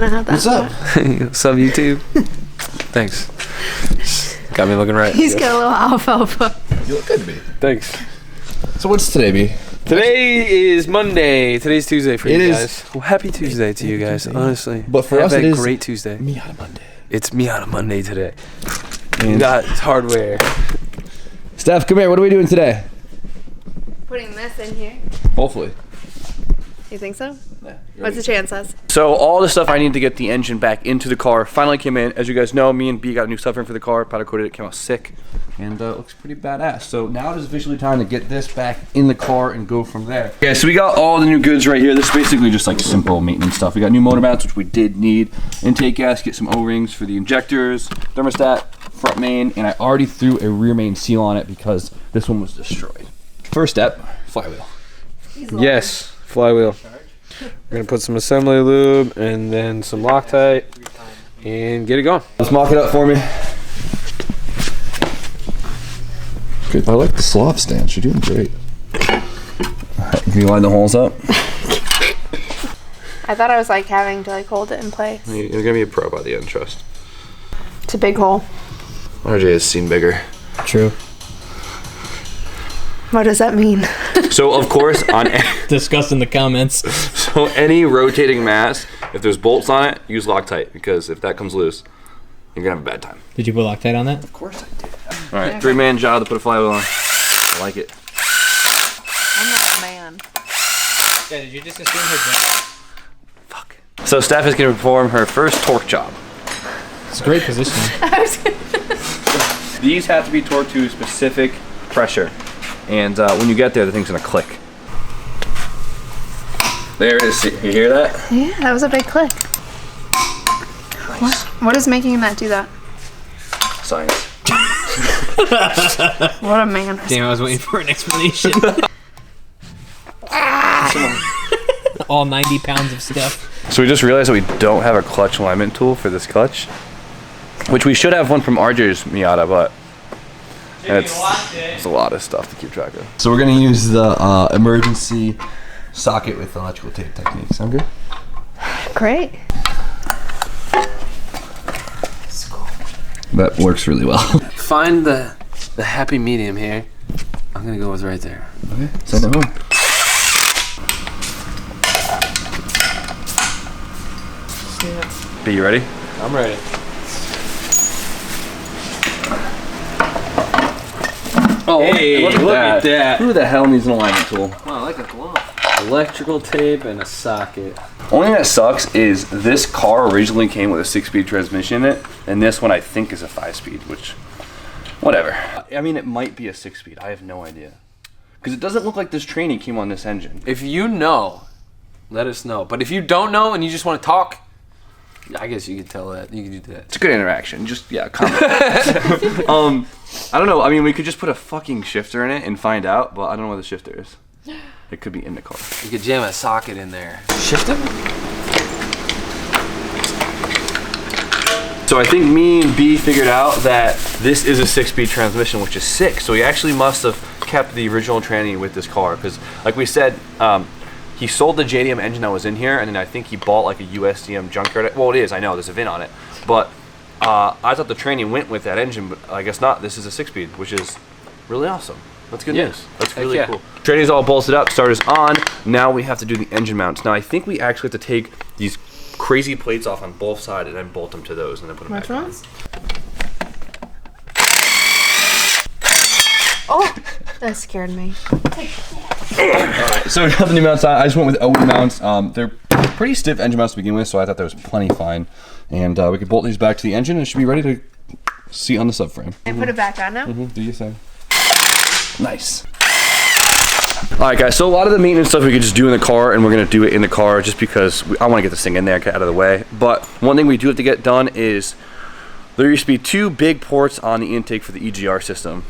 gonna have that. What's up? What's up, YouTube? Thanks. Got me looking right. He's got a little alfalfa. You look good to me. Thanks. So what's today, B? Today is Monday. Today's Tuesday for It you is. guys. Well, happy Tuesday to you guys, honestly. But for Have us, it a is great Tuesday. Miata Monday. It's Miata Monday today. And We got hardware. Steph, come here. What are we doing today? Putting this in here. Hopefully. You think so? Yeah, What's the chances? So all the stuff I need to get the engine back into the car finally came in. As you guys know, me and B got a new subframe for the car. Powder coated it, came out sick, and it looks pretty badass. So now it is officially time to get this back in the car and go from there. Okay, so we got all the new goods right here. This is basically just like simple maintenance stuff. We got new motor mounts, which we did need, intake gasket, some O-rings for the injectors, thermostat, front main, and I already threw a rear main seal on it because this one was destroyed. First step, flywheel. Yes, flywheel. We're gonna put some assembly lube and then some Loctite and get it going. Let's mock it up for me. Good. I like the slop stance. You're doing great. Can you line the holes up? I thought I was like having to like hold it in place. You're gonna be a pro by the end, trust. It's a big hole. RJ has seen bigger. True. What does that mean? So of course on Discuss in the comments. so any rotating mass, if there's bolts on it, use Loctite because if that comes loose, you're gonna have a bad time. Did you put Loctite on that? Of course I did. All right, 3-man job to put a flywheel on. I like it. I'm not a man. Yeah, did you just assume her gender? Fuck. So Steph is gonna perform her first torque job. It's a great positioning. These have to be torqued to a specific pressure, and when you get there, the thing's gonna click. There it is. You hear that? Yeah, that was a big click. What is making that do that? Science. What a man. Damn, I was waiting for an explanation. All 90 pounds of stuff. So we just realized that we don't have a clutch alignment tool for this clutch, which we should have one from RJ's Miata, but it's a lot of stuff to keep track of. So we're gonna use the emergency socket with electrical tape technique. Sound good? Great. That works really well. Find the happy medium here. I'm gonna go with right there. Okay, send it home. B, you ready? I'm ready. Oh, Hey, look at that. Who the hell needs an alignment tool? Oh, I like a glove. Electrical tape and a socket. Only thing that sucks is this car originally came with a 6-speed transmission in it, and this one I think is a 5-speed, which, whatever. I mean, it might be a 6-speed. I have no idea. Because it doesn't look like this tranny came on this engine. If you know, let us know. But if you don't know and you just want to talk, I guess you could tell that. You could do that. It's a good interaction. Just, yeah, comment. I don't know. I mean, we could just put a fucking shifter in it and find out, but I don't know where the shifter is. It could be in the car. You could jam a socket in there. Shift it? So I think me and B figured out that this is a 6-speed transmission, which is sick. So he actually must have kept the original tranny with this car, because like we said, he sold the JDM engine that was in here, and then I think he bought like a USDM junkyard. Well, it is. I know there's a VIN on it, but I thought the tranny went with that engine, but I guess not. This is a 6-speed, which is really awesome. That's good news. That's really yeah. cool. Tranny's all bolted up. Starter's on. Now we have to do the engine mounts. Now I think we actually have to take these crazy plates off on both sides and then bolt them to those and then put them Which back ones? Oh, that scared me. So we have the new mounts on. I just went with OE mounts. They're pretty stiff engine mounts to begin with, so I thought that was plenty fine. And we could bolt these back to the engine and it should be ready to see on the subframe. And put it back on now? Do you say? Nice. Alright guys, so a lot of the maintenance stuff we could just do in the car, and we're going to do it in the car just because I want to get this thing in there, get out of the way. But one thing we do have to get done is there used to be 2 big ports on the intake for the EGR system.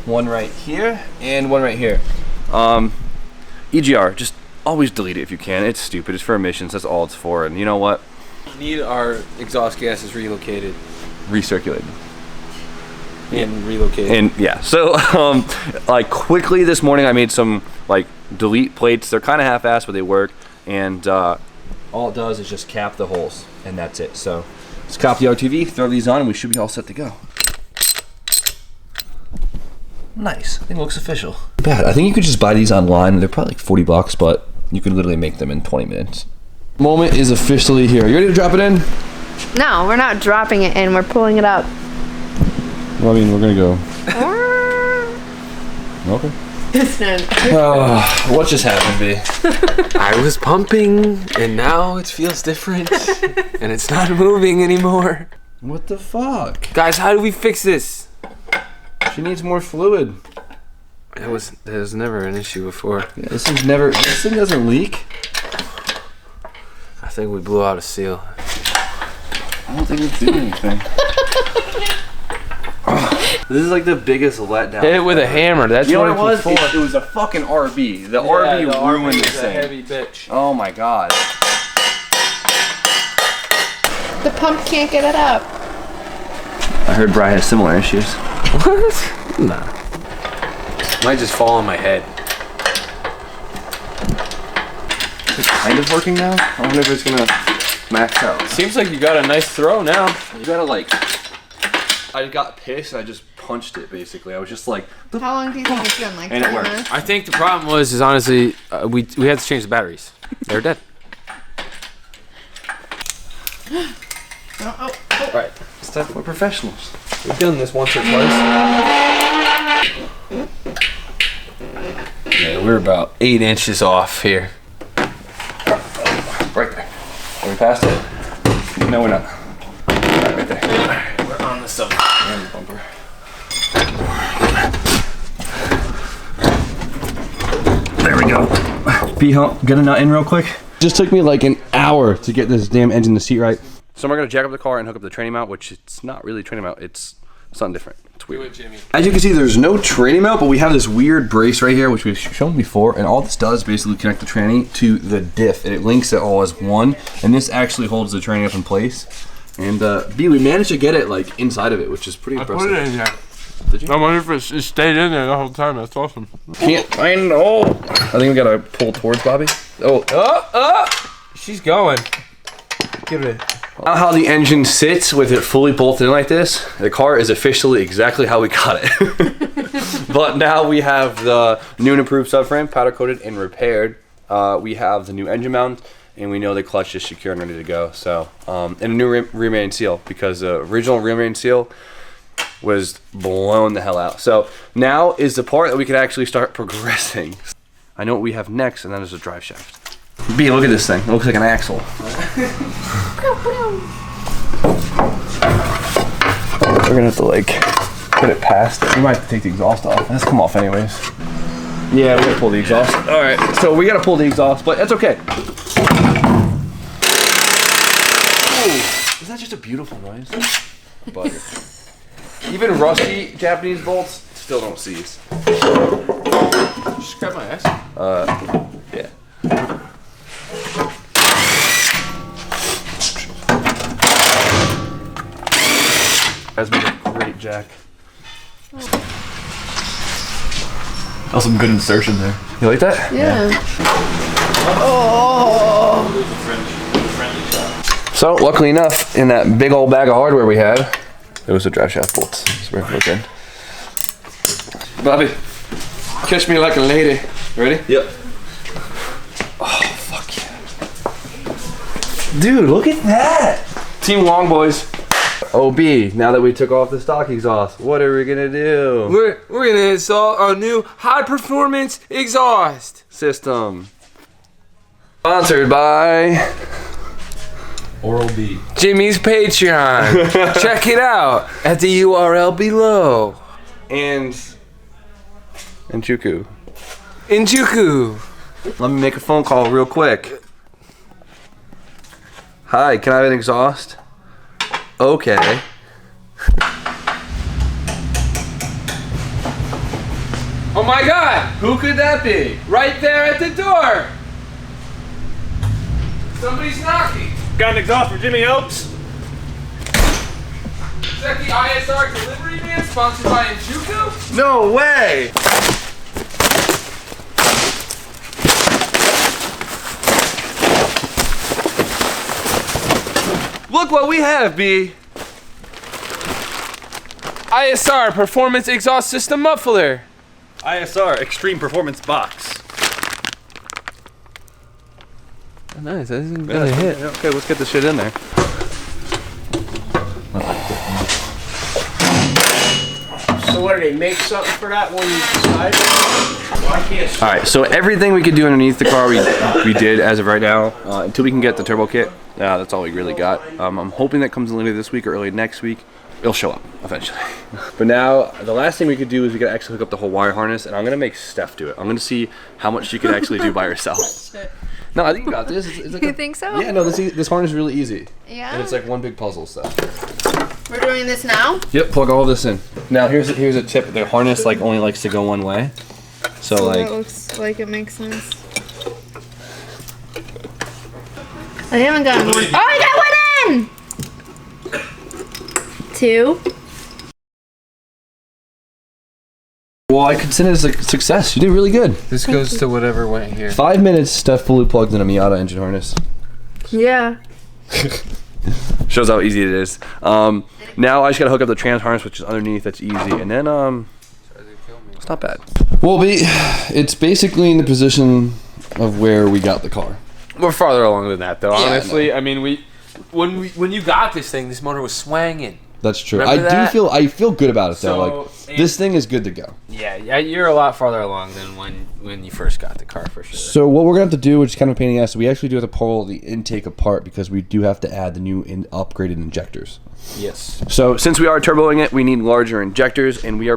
One right here and one right here. EGR, just always delete it if you can. It's stupid. It's for emissions. That's all it's for. And you know what? Need our exhaust gases relocated. Recirculated. And relocated. And yeah, so like quickly this morning I made some like delete plates. They're kind of half-assed, but they work. And all it does is just cap the holes, and that's it. So let's cop the RTV, throw these on, and we should be all set to go. Nice. I think it looks official. Bad. I think you could just buy these online. They're probably like 40 bucks, but you could literally make them in 20 minutes. Moment is officially here. You ready to drop it in? No, we're not dropping it in. We're pulling it up. Well, I mean, we're gonna go. Okay. What just happened, B? I was pumping, and now it feels different, and it's not moving anymore. What the fuck? Guys, how do we fix this? She needs more fluid. That was never an issue before. Yeah, this thing doesn't leak. I think we blew out a seal. I don't think it's doing anything. This is like the biggest letdown. Hit it with a hammer. That's You know what what it was? for. It was a fucking RB. The RB ruined this thing. Heavy bitch. Oh my god. The pump can't get it up. I heard Brian has similar issues. What? Nah. Might just fall on my head. It's kind of working now. I wonder if it's gonna max out. Seems like you got a nice throw now. You gotta like. I got pissed and I just punched it basically. I was just like. How long do you think it's been? Like And it 30 worked. minutes? I think the problem was honestly we had to change the batteries. They're dead. Right. Stuff. We're professionals. We've done this once or twice. Yeah, we're about 8 inches off here. right there. Are we past it? No, we're not. Right there. We're on the sub. And the bumper. There we go. B-hump, get a nut in real quick. Just took me like an hour to get this damn engine to seat right. So we're gonna jack up the car and hook up the training mount, which it's not really a training mount, it's something different. It's weird. Jimmy. As you can see, there's no training mount, but we have this weird brace right here, which we've shown before, and all this does is basically connect the tranny to the diff, and it links it all as one, and this actually holds the tranny up in place. And B, we managed to get it like inside of it, which is pretty impressive. Put it in there. Did you? I wonder if it stayed in there the whole time. That's awesome. Can't find the hole. I think we gotta pull towards Bobby. Oh, She's going. Give it. now how the engine sits with it fully bolted in like this, the car is officially exactly how we got it. But now we have the new and improved subframe, powder coated and repaired. We have the new engine mount, and we know the clutch is secure and ready to go. So, and a new rear main seal, because the original rear main seal was blown the hell out. So now is the part that we can actually start progressing. I know what we have next, and that is a drive shaft. B, look at this thing. It looks like an axle. We're gonna have to like put it past it. We might have to take the exhaust off. That's come off anyways. Yeah, we gotta pull the exhaust. All right, so we gotta pull the exhaust, but that's okay. Ooh, is that just a beautiful noise? Butter. Even rusty Japanese bolts still don't seize. Just grab my ass. Yeah. That's been a great jack. That was some good insertion there. You like that? Yeah. So, luckily enough, in that big old bag of hardware we had, it was the drive shaft bolts. So we're looking. Bobby, kiss me like a lady. Ready? Yep. Oh, fuck yeah. Dude, look at that. Team Long Boys. OB, now that we took off the stock exhaust, what are we gonna do? We're gonna install our new high performance exhaust System. Sponsored by Oral B. Jimmy's Patreon. Check it out at the URL below. and Juku. In Juku. Let me make a phone call real quick. Hi, can I have an exhaust? Okay. Oh my god! Who could that be? Right there at the door! Somebody's knocking. Got an exhaust for Jimmy Hopes. Is that the ISR delivery man sponsored by Juku? No way! Look what we have, B. ISR Performance Exhaust System Muffler. ISR Extreme Performance Box. Oh, nice. That isn't gonna hit. Okay, let's get this shit in there. So what, do they make something for that when you decide? Why can't All right, so everything we could do underneath the car, we did as of right now. Until we can get the turbo kit, that's all we really got. I'm hoping that comes in later this week or early next week. It'll show up eventually. But now, the last thing we could do is we could actually hook up the whole wire harness, and I'm gonna make Steph do it. I'm gonna see how much she could actually do by herself. No, I think you got this. It's like You think so? Yeah, no, this harness is really easy. Yeah. And it's like one big puzzle stuff. We're doing this now? Yep, plug all this in. Now here's a tip. The harness like only likes to go one way. So like that looks like it makes sense. I haven't gotten one. Oh, I got one in! 2. well, I consider this a success. You did really good. This goes to whatever went here. 5 minutes, Steph fully plugged in a Miata engine harness. Yeah. Shows how easy it is. Now I just gotta hook up the trans harness, which is underneath. That's easy, and then it's not bad. Well, it's basically in the position of where we got the car. We're farther along than that, though. Yeah, Honestly, I mean, when you got this thing, this motor was swanging. That's true. Remember that? I feel good about it though. So, Like this thing is good to go. Yeah, you're a lot farther along than when you first got the car for sure. So what we're gonna have to do, which is kind of a pain in the ass, we actually do have to pull the intake apart because we do have to add the new upgraded injectors. Yes. So since we are turboing it, we need larger injectors, and we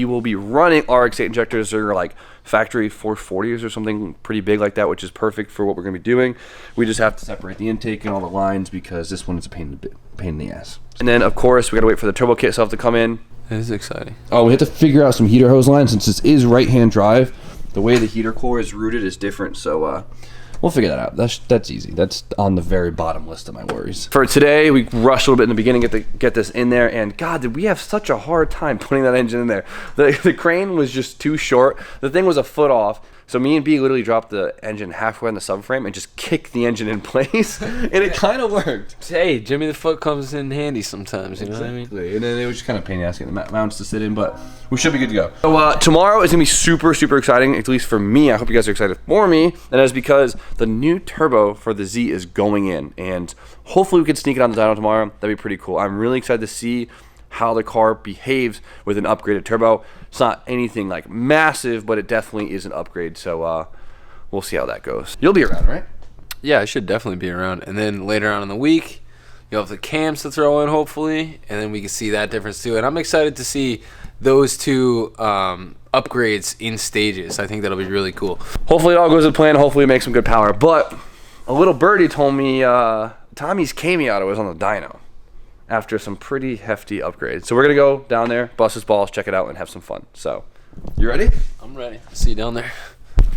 will be running RX-8 injectors. They're like factory 440s or something pretty big like that, which is perfect for what we're gonna be doing. We just have to separate the intake and all the lines because this one is a pain in the ass. And then of course we gotta wait for the turbo kit itself to come in. It is exciting. Oh, we have to figure out some heater hose lines since this is right-hand drive. The way the heater core is routed is different, so we'll figure that out. That's easy. That's on the very bottom list of my worries. For today, we rushed a little bit in the beginning to get this in there, and God, did we have such a hard time putting that engine in there. The crane was just too short. The thing was a foot off, so me and B literally dropped the engine halfway on the subframe and just kicked the engine in place, and it kind of worked. Hey, Jimmy the Foot comes in handy sometimes, you know what I mean? Exactly. And then it was just kind of a pain in the ass getting the mounts to sit in, but we should be good to go. So tomorrow is gonna be super, super exciting, at least for me. I hope you guys are excited for me. And that's because the new turbo for the Z is going in, and hopefully we can sneak it on the dyno tomorrow. That'd be pretty cool. I'm really excited to see how the car behaves with an upgraded turbo. It's not anything like massive, but it definitely is an upgrade. So we'll see how that goes. You'll be around, right? Yeah, I should definitely be around. And then later on in the week, you'll have the cams to throw in, hopefully, and then we can see that difference too. And I'm excited to see those two upgrades in stages. I think that'll be really cool. Hopefully it all goes to plan. Hopefully it makes some good power. But a little birdie told me Tommy's K-Miata was on the dyno after some pretty hefty upgrades. So we're gonna go down there, bust his balls, check it out, and have some fun. So, you ready? I'm ready. See you down there.